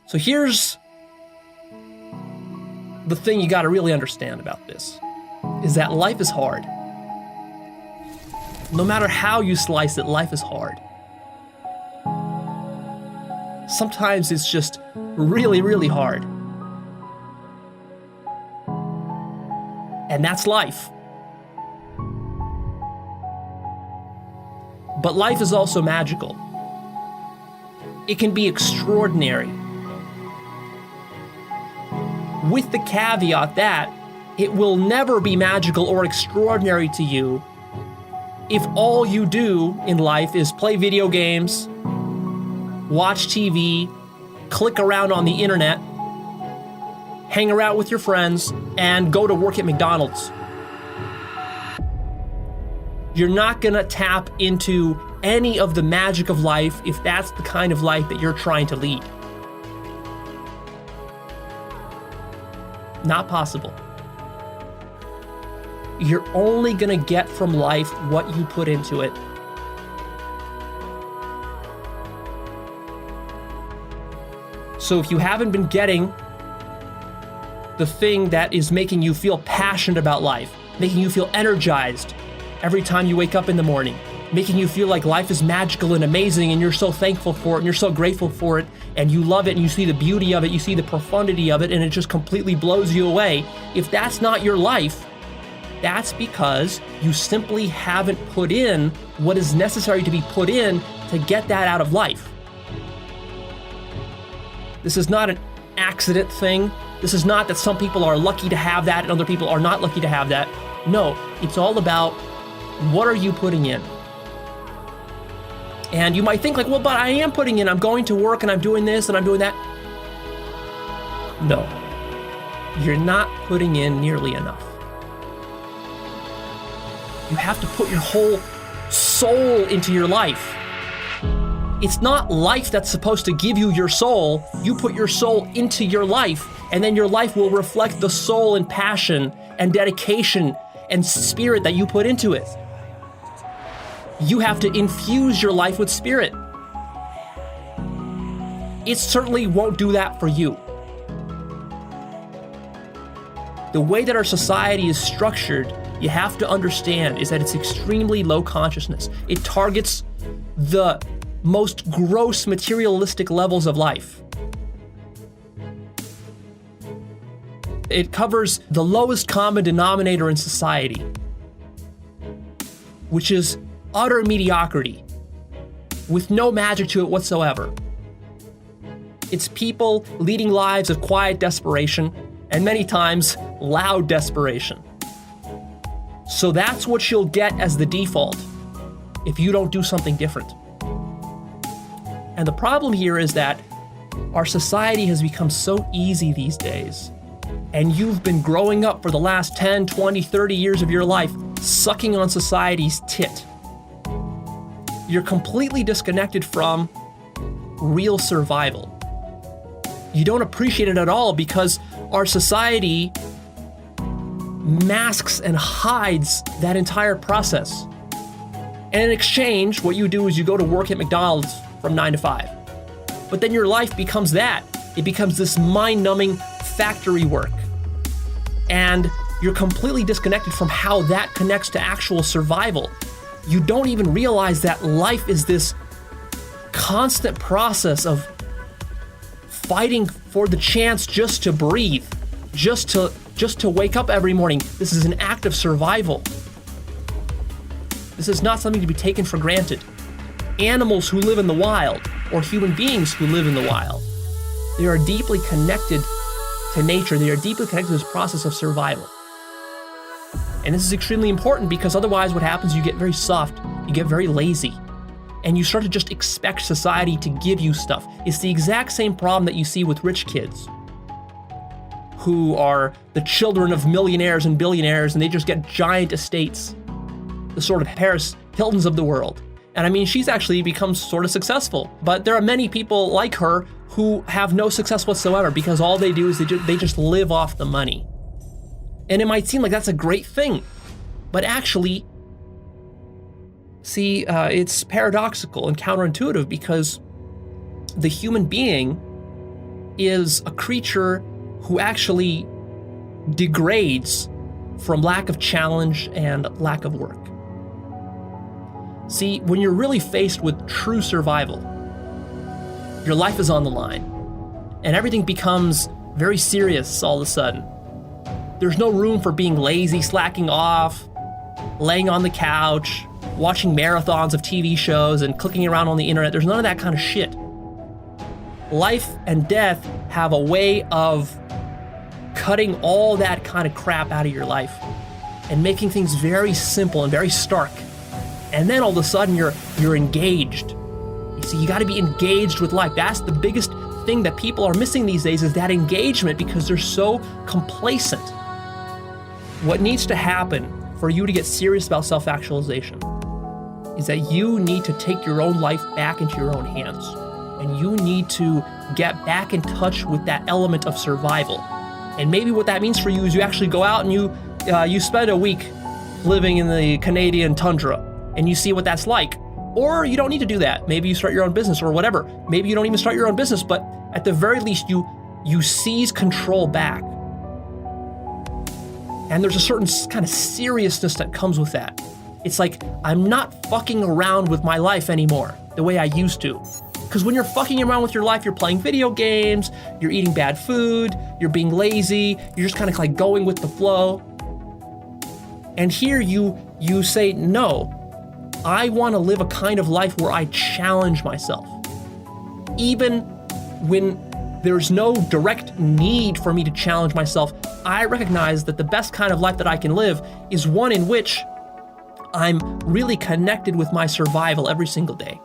So here's the thing you got to really understand about this, is that life is hard. No matter how you slice it, life is hard. Sometimes it's just really, really hard. And that's life. But life is also magical. It can be extraordinary. With the caveat that it will never be magical or extraordinary to you if all you do in life is play video games, watch TV, click around on the internet, hang around with your friends, and go to work at McDonald's. You're not gonna tap into any of the magic of life if that's the kind of life that you're trying to lead. Not possible. You're only gonna get from life what you put into it. So if you haven't been getting the thing that is making you feel passionate about life, making you feel energized every time you wake up in the morning, making you feel like life is magical and amazing and you're so thankful for it and you're so grateful for it and you love it and you see the beauty of it, you see the profundity of it, and it just completely blows you away. If that's not your life, that's because you simply haven't put in what is necessary to be put in to get that out of life. This is not an accident thing. This is not that some people are lucky to have that and other people are not lucky to have that. No, it's all about what are you putting in? And you might think like, well, but I am putting in, I'm going to work and I'm doing this and I'm doing that. No, you're not putting in nearly enough. You have to put your whole soul into your life. It's not life that's supposed to give you your soul. You put your soul into your life, and then your life will reflect the soul and passion and dedication and spirit that you put into it. You have to infuse your life with spirit. It certainly won't do that for you. The way that our society is structured, you have to understand, is that it's extremely low consciousness. It targets the most gross materialistic levels of life. It covers the lowest common denominator in society, which is utter mediocrity, with no magic to it whatsoever. It's people leading lives of quiet desperation, and many times loud desperation. So that's what you'll get as the default if you don't do something different. And the problem here is that our society has become so easy these days, and you've been growing up for the last 10, 20, 30 years of your life sucking on society's tit. You're completely disconnected from real survival. You don't appreciate it at all because our society masks and hides that entire process. And in exchange, what you do is you go to work at McDonald's from 9 to 5. But then your life becomes that. It becomes this mind-numbing factory work. And you're completely disconnected from how that connects to actual survival. You don't even realize that life is this constant process of fighting for the chance just to breathe, just to wake up every morning. This is an act of survival. This is not something to be taken for granted. Animals who live in the wild, or human beings who live in the wild, they are deeply connected to nature. They are deeply connected to this process of survival. And this is extremely important because otherwise what happens, you get very soft, you get very lazy, and you start to just expect society to give you stuff. It's the exact same problem that you see with rich kids who are the children of millionaires and billionaires, and they just get giant estates, the sort of Paris Hiltons of the world. And I mean, she's actually become sort of successful, but there are many people like her who have no success whatsoever because all they do is they just live off the money. And it might seem like that's a great thing, but actually, see, it's paradoxical and counterintuitive because the human being is a creature who actually degrades from lack of challenge and lack of work. See, when you're really faced with true survival, your life is on the line, and everything becomes very serious all of a sudden. There's no room for being lazy, slacking off, laying on the couch, watching marathons of TV shows and clicking around on the internet. There's none of that kind of shit. Life and death have a way of cutting all that kind of crap out of your life and making things very simple and very stark. And then all of a sudden you're engaged. You see, you got to be engaged with life. That's the biggest thing that people are missing these days, is that engagement, because they're so complacent. What needs to happen for you to get serious about self-actualization is that you need to take your own life back into your own hands. And you need to get back in touch with that element of survival. And maybe what that means for you is you actually go out and you spend a week living in the Canadian tundra and you see what that's like. Or you don't need to do that. Maybe you start your own business or whatever. Maybe you don't even start your own business, but at the very least you seize control back. And there's a certain kind of seriousness that comes with that. It's like, I'm not fucking around with my life anymore the way I used to. Because when you're fucking around with your life, you're playing video games, you're eating bad food, you're being lazy, you're just kind of like going with the flow. And here you say, no, I want to live a kind of life where I challenge myself. Even when there's no direct need for me to challenge myself, I recognize that the best kind of life that I can live is one in which I'm really connected with my survival every single day.